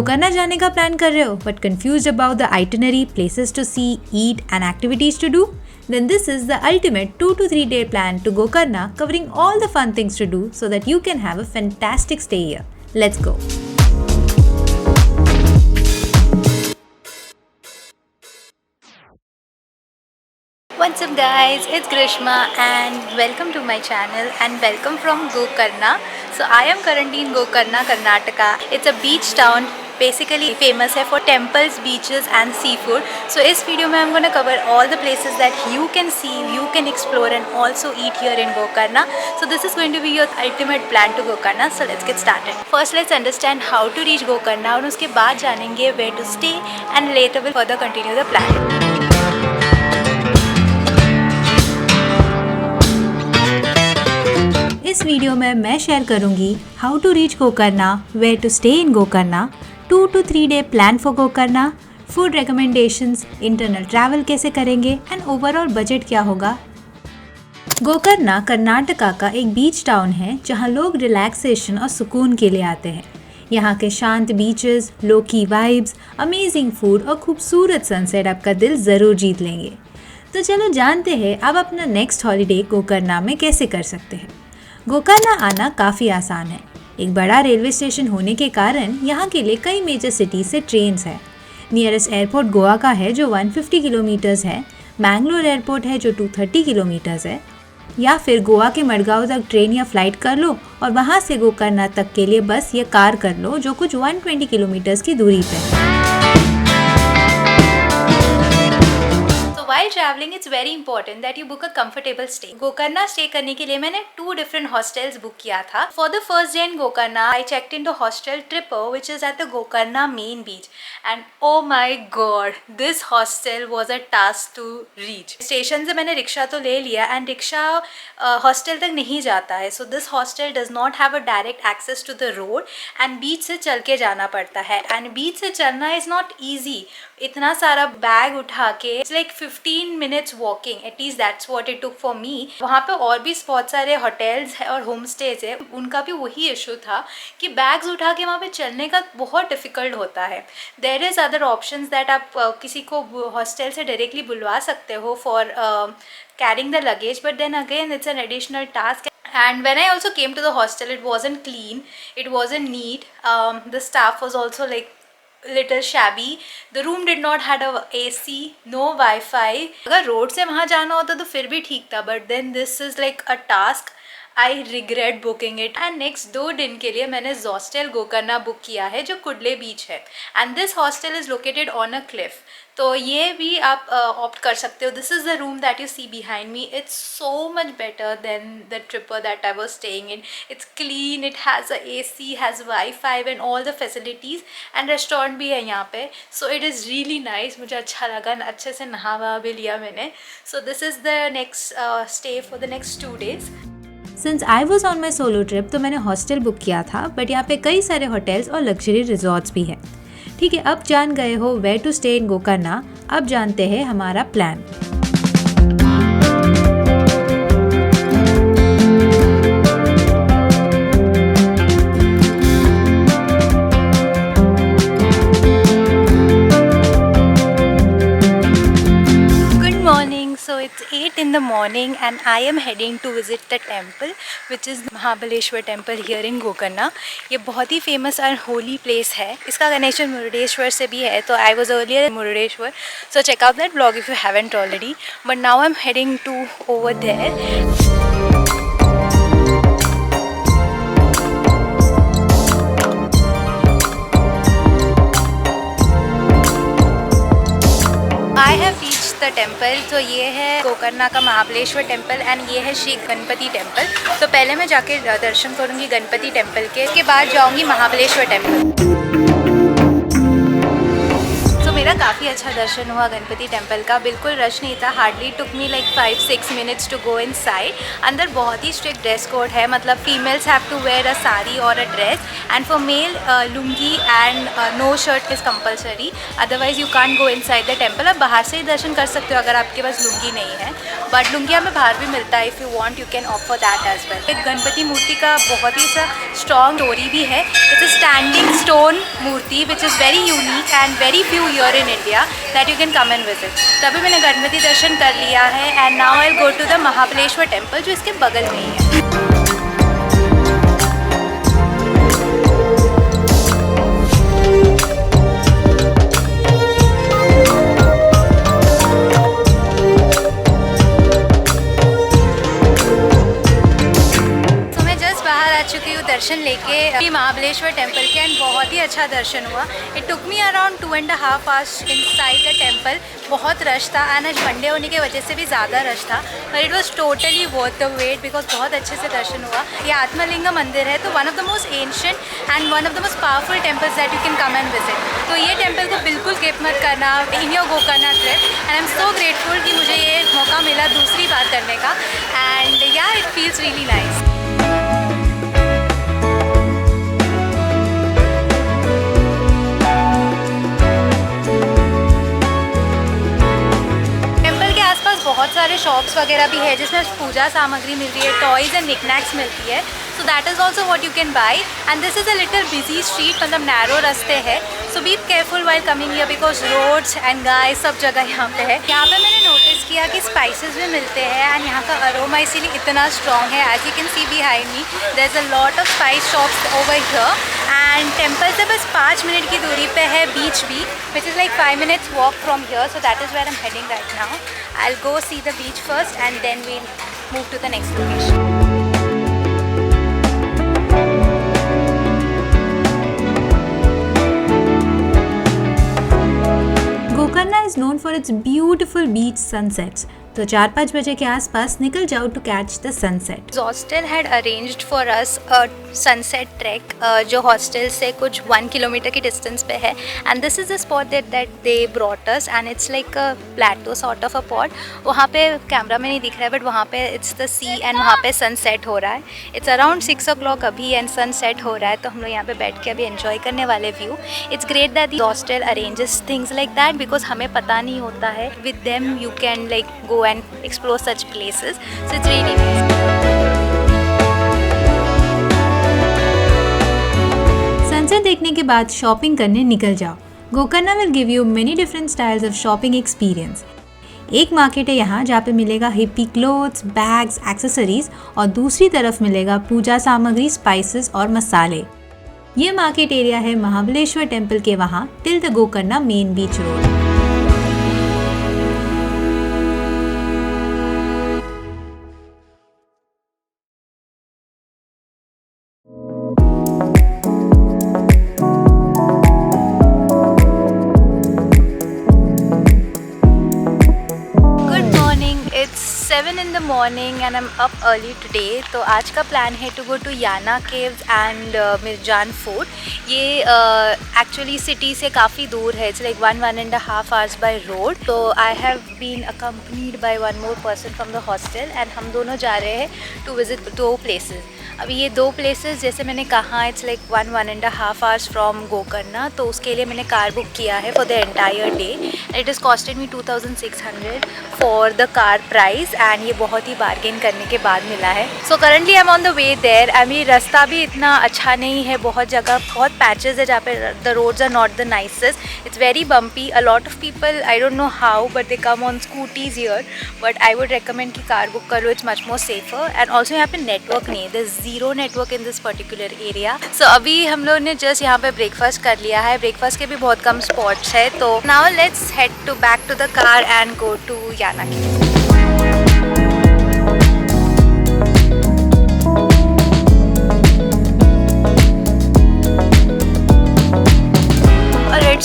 गोकर्णा जाने का प्लान कर रहे हो but confused about the itinerary, places to see, eat and activities to do? Then this is the ultimate 2 to 3 day plan to Gokarna, covering all the fun things to do so that you can have a fantastic stay here. Let's go. What's up guys, it's Grishma and welcome to my channel and welcome from Gokarna. So I am currently in Gokarna, Karnataka. It's a beach town. Basically famous है for temples, beaches and seafood. So इस video में I'm gonna cover all the places that you can see, you can explore and also eat here in Gokarna. So this is going to be your ultimate plan to Gokarna. So let's get started. First let's understand how to reach Gokarna और उसके बाद जानेंगे where to stay and later we'll further continue the plan. इस video में मैं share करूंगी how to reach Gokarna, where to stay in Gokarna, 2 to 3 day plan for Gokarna, food recommendations, internal travel कैसे करेंगे एंड ओवरऑल बजट क्या होगा। गोकर्णा कर्नाटका का एक बीच टाउन है जहां लोग रिलैक्सेशन और सुकून के लिए आते हैं। यहाँ के शांत बीचेस, लो की वाइब्स, अमेजिंग फूड और खूबसूरत सनसेट आपका दिल ज़रूर जीत लेंगे। तो चलो जानते हैं अब अपना नेक्स्ट हॉलीडे गोकर्णा में कैसे कर सकते हैं। गोकर्णा आना काफ़ी आसान है। एक बड़ा रेलवे स्टेशन होने के कारण यहाँ के लिए कई मेजर सिटीज़ से ट्रेन्स है। नियरेस्ट एयरपोर्ट गोवा का है जो 150 किलोमीटर्स है, मैंगलोर एयरपोर्ट है जो 230 किलोमीटर्स है, या फिर गोवा के मडगांव तक ट्रेन या फ्लाइट कर लो और वहाँ से गोकर्णा तक के लिए बस या कार कर लो जो कुछ 120 किलोमीटर्स की दूरी पे है। While traveling, it's very important that you book a comfortable stay. Gokarna stay करने के लिए मैंने 2 different hostels बुक किया था. For the first day in Gokarna, I checked into hostel Tripper, which is at the Gokarna main beach. And oh my god, this hostel was a task to reach. Station से मैंने rickshaw तो ले लिया and rickshaw hostel तक नहीं जाता है. So this hostel does not have a direct access to the road and बीच से चल के जाना पड़ता है. And बीच से चलना is not easy. इतना सारा बैग उठा के it's like 15 minutes walking, at least that's what it took for me. वहाँ पे और भी बहुत सारे होटल्स है और होम स्टेज है, उनका भी वही इशू था कि बैग्स उठा के वहाँ पे चलने का बहुत डिफ़िकल्ट होता है. There is other options that आप किसी को हॉस्टल से डायरेक्टली बुलवा सकते हो for carrying the luggage, but then again it's an additional task. And when I also came to the hostel, it wasn't clean, it wasn't neat. The staff was also like little shabby. The room did not had a AC, no Wi-Fi. अगर road से वहाँ जाना होता तो फिर भी ठीक था, but then this is like a task. I regret booking it. And next 2 दिन के लिए मैंने हॉस्टल गोकर्णा बुक किया है जो कुडले बीच है. And this hostel is located on a cliff. तो ये भी आप ऑप्ट कर सकते हो. This is the room that you see behind me. It's so much better than the Tripper that I was staying in. It's clean, it has a AC, has Wi-Fi and all the facilities, and restaurant भी है यहाँ पे. So it is really nice. मुझे अच्छा लगा, अच्छे से नहा वहा भी लिया मैंने. So this is the next stay for the next 2 days. Since I was on my solo trip तो मैंने हॉस्टल बुक किया था, बट यहाँ पे कई सारे होटल्स और लग्जरी रिजॉर्ट्स भी हैं. ठीक है, अब जान गए हो where to stay in Gokarna. अब जानते हैं हमारा plan. So it's 8 in the morning and I am heading to visit the temple which is Mahabaleshwar temple here in Gokarna. ये बहुत ही famous और holy place है. इसका कनेक्शन मुरुडेश्वर से भी है, तो I was earlier in Murudeshwar. So check out that vlog if you haven't already. But now I'm heading to over there. I have reached the temple. तो ये है गोकर्णा का महाबलेश्वर टेम्पल एंड ये है श्री गणपति टेम्पल. तो पहले मैं जाके दर्शन करूँगी गणपति टेम्पल के, इसके बाद जाऊँगी महाबलेश्वर टेम्पल. तो मेरा काफ़ी अच्छा दर्शन हुआ गणपति टेम्पल का, बिल्कुल रश नहीं था, hardly took me like 5-6 minutes to go inside. अंदर बहुत ही स्ट्रिक्ट ड्रेस कोड है, मतलब females have to wear a sari और a dress, and for male lungi and no shirt is compulsory, otherwise you can't go inside the temple. आप बाहर से ही दर्शन कर सकते हो अगर आपके पास लुंगी नहीं है, बट लुंगी हमें बाहर भी मिलता है, if you want you can opt for that as well. एक गणपति मूर्ति का बहुत ही सा स्ट्रॉन्ग स्टोरी भी है। It's a standing stone murti which is very unique and very few here in India that you can come and visit. तभी मैंने गणपति दर्शन कर लिया है, and now I go to the Mahabaleshwar temple जो इसके बगल में ही है। दर्शन लेके महाबलेश्वर टेम्पल के, एंड बहुत ही अच्छा दर्शन हुआ। It took me around 2.5 hours inside the temple. बहुत रश था, एंड आज मंडे होने की वजह से भी ज़्यादा रश था, पर it was totally worth the wait because बहुत अच्छे से दर्शन हुआ। ये आत्मलिंग मंदिर है, तो one of the most ancient and one of the most powerful temples that you can come and visit. तो ये टेम्पल को बिल्कुल स्किप मत करना in your Gokarna trip, and I am so grateful कि मुझे ये मौका मिला दूसरी बार करने का, एंड या इट फील्स रियली नाइस। बहुत सारे शॉप्स वगैरह भी है जिसमें पूजा सामग्री मिल रही है, टॉयज़ एंड निकनैक्स मिलती है, so that is also what you can buy. And this is a little busy street, मतलब नैरो रास्ते है, so be careful while coming here because roads and गाय सब जगह यहाँ पे है। यहाँ पे मैंने नोटिस किया कि स्पाइसेस भी मिलते हैं, एंड यहाँ का अरोमा इसीलिए इतना स्ट्रॉन्ग है। As you can see behind me there is a lot of spice shops over here, and temple से बस 5 मिनट की दूरी पे है बीच भी, which is like 5 minutes walk from here, so that is where I am heading right now. I'll go see the beach first and then we'll move to the next location. Gokarna is known for its beautiful beach sunsets. तो 4-5 बजे के आसपास निकल जाओ to catch the sunset. Hostel had arranged for us a sunset track जो hostel से कुछ 1 kilometre की डिस्टेंस पे है, and this is the spot that they brought us, and it's like a plateau sort of a pot. वहाँ पे camera में नहीं दिख रहा है, बट वहाँ पे इट्स द सी, एंड वहाँ पे सनसेट हो रहा है। इट्स अराउंड 6 o'clock अभी, एंड सनसेट हो रहा है, तो हम लोग यहाँ पे बैठ के अभी एंजॉय करने वाले view. It's great that the hostel arranges things like that because हमें पता नहीं होता है। With them you can like go and explore such places, so it's really nice. Sunset देखने के बाद शॉपिंग करने निकल जाओ। Gokarna will give you many different styles of shopping experience. एक मार्केट है यहाँ जहाँ पे मिलेगा हिप्पी क्लोथ्स, बैग्स, एक्सेसरीज, और दूसरी तरफ मिलेगा पूजा सामग्री, स्पाइसेस और मसाले। ये मार्केट एरिया है महाबलेश्वर टेम्पल के वहाँ till the Gokarna main beach road. It's 7 in the morning and I'm up early today. तो आज का प्लान है to go to Yana caves and Mirjan fort. ये एक्चुअली सिटी से काफ़ी दूर है, it's like 1.5 hours by road. तो I have been accompanied by one more person from the hostel, and हम दोनों जा रहे हैं टू विजिट 2 places। अभी ये 2 places जैसे मैंने कहा it's like 1.5 hours from Gokarna, तो उसके लिए मैंने कार बुक किया है for the entire day. It is costed me 2600 for the car price, and ये बहुत ही बार्गेन करने के बाद मिला है। So currently I am on the way there. अभी रास्ता भी इतना अच्छा नहीं है, बहुत जगह बहुत पैचेस है जहाँ पे the roads are not the nicest, it's very bumpy. A lot of people, I don't know how, but they come on scooties here, but I would recommend कि कार बुक कर लो, it's much more safer. And also यहाँ पे network नहीं है, there is 0 network in this particular area. So अभी हम लोग ने जस्ट यहाँ पे ब्रेकफास्ट कर लिया है, ब्रेकफास्ट के भी बहुत कम स्पॉट्स है। तो now let's head to back to the car and go to Yana caves.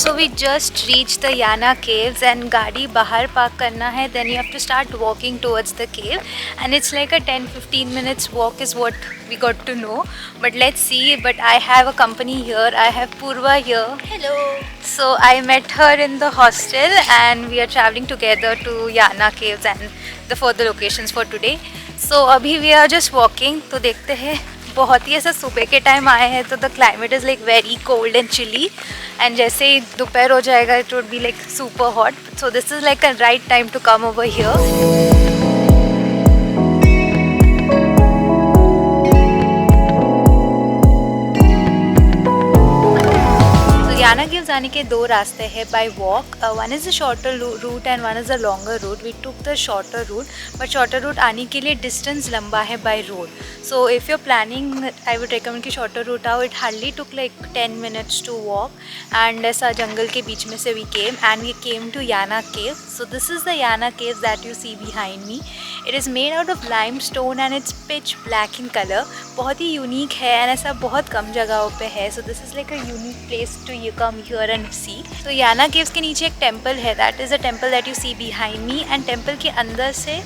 So we just reached the Yana caves and गाड़ी बाहर पार्क करना है, then you have to start walking towards the cave and it's like a 10-15 minutes walk is what we got to know, but let's see. But I have a company here. I have Purva here. Hello. So I met her in the hostel and we are traveling together to Yana caves and the further locations for today. So अभी we are just walking, तो देखते हैं. बहुत ही ऐसा सुबह के time आए हैं तो the climate is like very cold and chilly and जैसे ही दोपहर हो जाएगा it would be like super hot, so this is like a right time to come over here. Yana cave जाने के दो रास्ते हैं by walk. One is a shorter route and one is a longer route. We took the shorter route, but shorter route आने के लिए distance लंबा है by road. So if you are planning I would recommend कि shorter route आओ. It hardly took like 10 minutes to walk and ऐसा जंगल के बीच में से we came to Yana cave. So this is the Yana cave that you see behind me. It is made out of limestone and it's pitch black in colour. बहुत ही unique है and ऐसा बहुत कम जगहों पे है. So this is like a unique place to you come here and see. तो Yana caves के नीचे एक टेम्पल है, that is a temple that you see behind me and temple के अंदर से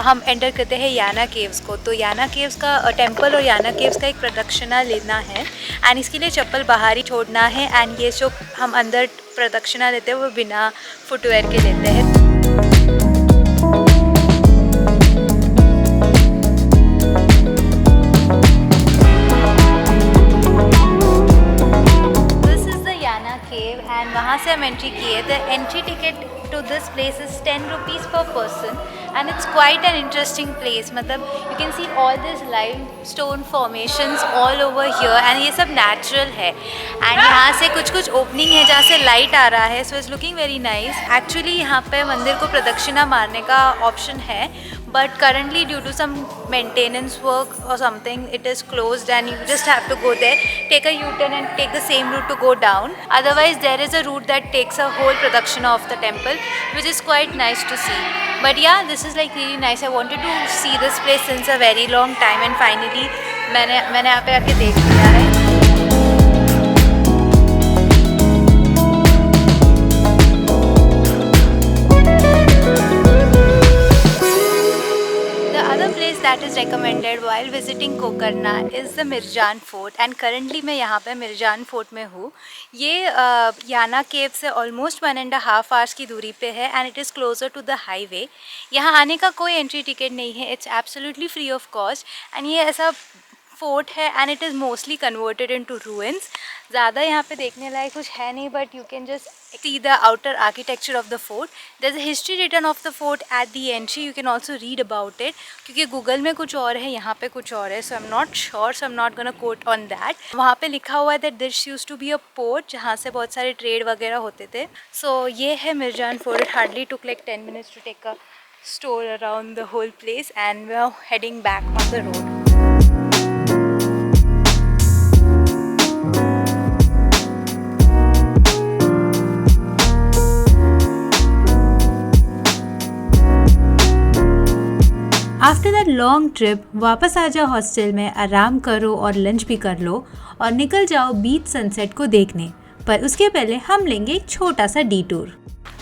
हम एंटर करते हैं याना केव्स को. तो याना केव्स का टेम्पल और याना केव्स का एक प्रदक्षिणा लेना है एंड इसके लिए चप्पल बाहर ही छोड़ना है एंड ये जो हम अंदर प्रदक्षिणा लेते हैं वो बिना फुटवेयर के लेते हैं. एंड वहाँ से हम एंट्री किए. The entry ticket to this place is 10 rupees per person and it's quite an interesting place. मतलब you can see all these limestone formations all over here and ये सब natural है and यहाँ से कुछ ओपनिंग है जहाँ से लाइट आ रहा है. So it's looking very nice. Actually यहाँ पे मंदिर को प्रदक्षिणा मारने का ऑप्शन है, but currently due to some maintenance work or something it is closed and you just have to go there, take a U-turn and take the same route to go down. Otherwise there is a route that takes a whole pradakshina of the temple which is quite nice to see. But yeah, this is like really nice. I wanted to see this place since a very long time and finally मैंने यहाँ पे आके देख लिया है. That is recommended while visiting Gokarna is the Mirjan Fort and currently मैं यहाँ पे मिर्जान फोर्ट में हूँ. ये याना केव से ऑलमोस्ट 1.5 hours की दूरी पे है and it is closer to the highway. यहाँ आने का कोई एंट्री टिकट नहीं है. It's absolutely free of cost and ये ऐसा फोर्ट है and it is mostly converted into ruins. ज़्यादा यहाँ पे देखने लायक कुछ है नहीं, but you can just see the outer architecture of the fort. There's a history written of the fort at the entry. You can also read about it. क्योंकि Google में कुछ और है, यहाँ पे कुछ और है. So I'm not sure. So I'm not gonna quote on that. वहाँ पे लिखा हुआ है that this used to be a port जहाँ से बहुत सारे ट्रेड वगैरह होते थे. So ये है Mirjan fort. It hardly took like 10 minutes to take a stroll around the whole place and we're heading back on the road. After that long trip वापस आ जाओ हॉस्टल में, आराम करो और लंच भी कर लो और निकल जाओ बीच सनसेट को देखने. पर उसके पहले हम लेंगे एक छोटा सा डिटूर.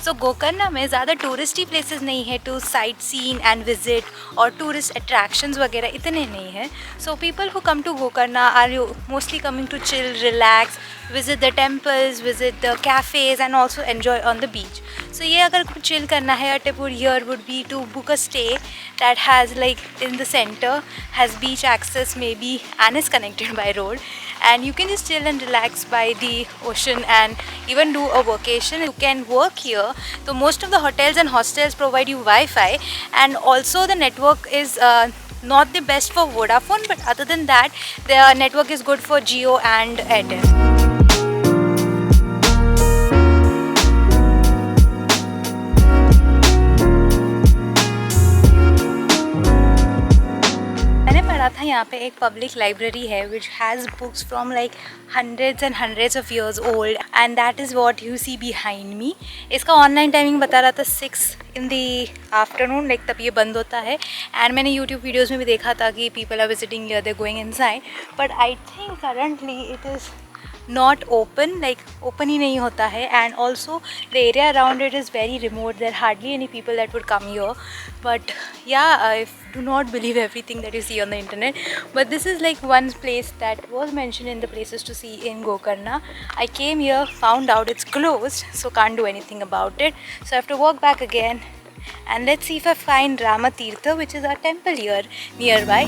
सो गोकर्णा में ज़्यादा टूरिस्टी प्लेसेस नहीं है to sight seen and visit और टूरिस्ट अट्रैक्शंस वगैरह इतने नहीं हैं. So people who come to Gokarna are mostly coming to chill, relax, visit the temples, visit the cafes and also enjoy on the beach. So ये अगर कुछ chill करना है, a tip here would be to book a stay that has like in the center, has beach access maybe and is connected by road, and you can just chill and relax by the ocean and even do a vacation. You can work here. So most of the hotels and hostels provide you Wi-Fi and also the network is not the best for Vodafone, but other than that the network is good for Jio and Airtel. था यहाँ पे एक public library है which has books from like hundreds and hundreds of years old and that is what you see behind me. इसका online timing बता रहा था 6 in the afternoon, like तब ये बंद होता है. एंड मैंने यूट्यूब वीडियोज़ में भी देखा था कि people are visiting here, they're going inside, but I think currently it is not open, like open ही नहीं होता है, and also the area around it is very remote. There are hardly any people that would come here. But yeah, I do not believe everything that you see on the internet. But this is like one place that was mentioned in the places to see in Gokarna. I came here, found out it's closed, so can't do anything about it. So I have to walk back again, and let's see if I find Ramatirtha, which is our temple here nearby.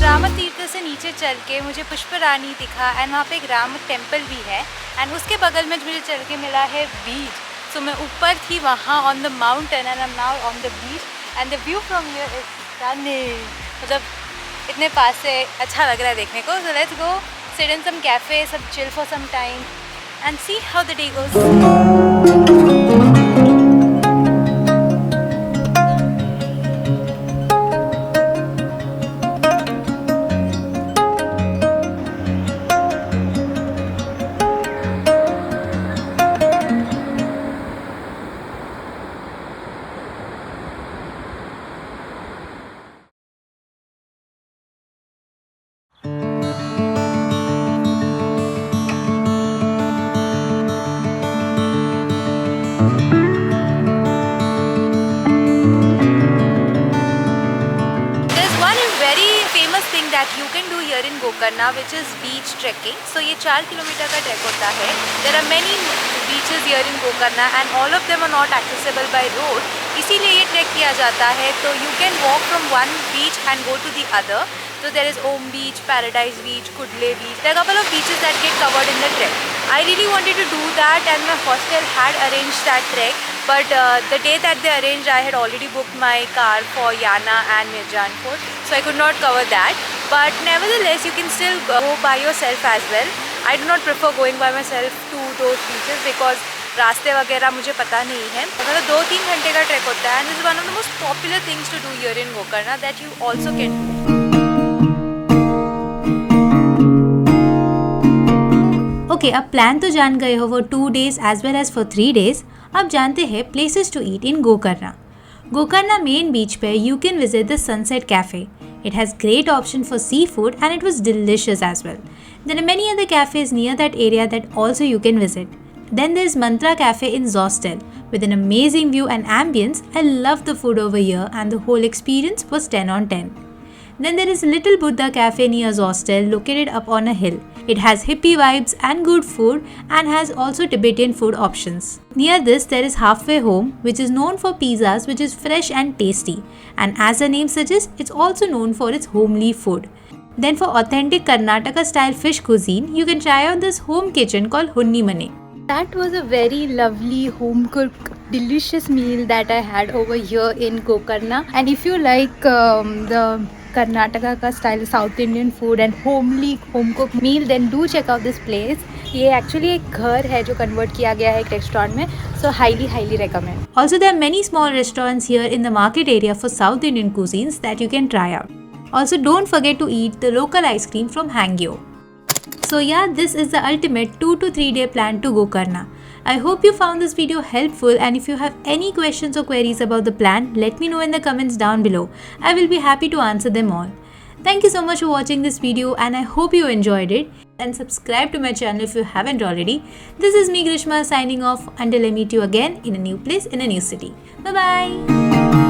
Ramtirth से नीचे चल के मुझे पुष्परानी दिखा, and वहाँ पे एक Ram temple भी है, एंड उसके बगल में मुझे चल के मिला है बीच. सो मैं ऊपर थी वहाँ on the mountain, and I am now on the beach, and the view from here is stunning. मतलब इतने पास से अच्छा लग रहा है देखने को. So let's go sit in some cafe, सब chill for some time and see how the day goes. that you can do here in Gokarna, which is beach trekking. So ये 4 किलोमीटर का ट्रैक होता है. There are many beaches here in Gokarna and all of them are not accessible by road. इसीलिए ये track किया जाता है. तो you can walk from one beach and go to the other. So there is Om Beach, Paradise Beach, Kudle Beach. There are a couple of beaches that get covered in the trek. I really wanted to do that and my hostel had arranged that trek. But the day that they arranged, I had already booked my car for Yana and Mirjanpur. So I could not cover that. But nevertheless, you can still go by yourself as well. I do not prefer going by myself to those beaches because रास्ते वगैरह मुझे पता नहीं है. मतलब 2-3 घंटे का track होता है. And this is one of the most popular things to do here in Gokarna that you also can do. Okay, अब प्लान तो जान गए हो वो 2 days as well as for 3 days. अब जानते हैं places to eat in Gokarna. Gokarna main beach पे you can visit the Sunset Cafe. It has great option for seafood and it was delicious as well. There are many other cafes near that area that also you can visit. Then there's Mantra Cafe in Zostel with an amazing view and ambience. I love the food over here and the whole experience was 10 on 10. Then there is Little Buddha Cafe near Zostel located up on a hill. It has hippie vibes and good food and has also Tibetan food options. Near this there is Halfway Home which is known for pizzas which is fresh and tasty, and as the name suggests it's also known for its homely food. Then for authentic Karnataka style fish cuisine you can try out this home kitchen called Hunni Mane. That was a very lovely home cooked delicious meal that I had over here in Gokarna. And if you like the Karnataka का style South Indian food and homely home cooked meal, then do check out this place. ये actually एक घर है जो convert किया गया है एक restaurant में, so highly recommend. Also there are many small restaurants here in the market area for South Indian cuisines that you can try out. Also don't forget to eat the local ice cream from Hangyo. So yeah, this is the ultimate 2 to 3 day plan to Gokarna. I hope you found this video helpful, and if you have any questions or queries about the plan, let me know in the comments down below. I will be happy to answer them all. Thank you so much for watching this video and I hope you enjoyed it. And subscribe to my channel if you haven't already. This is me Grishma signing off until I meet you again in a new place in a new city. Bye bye.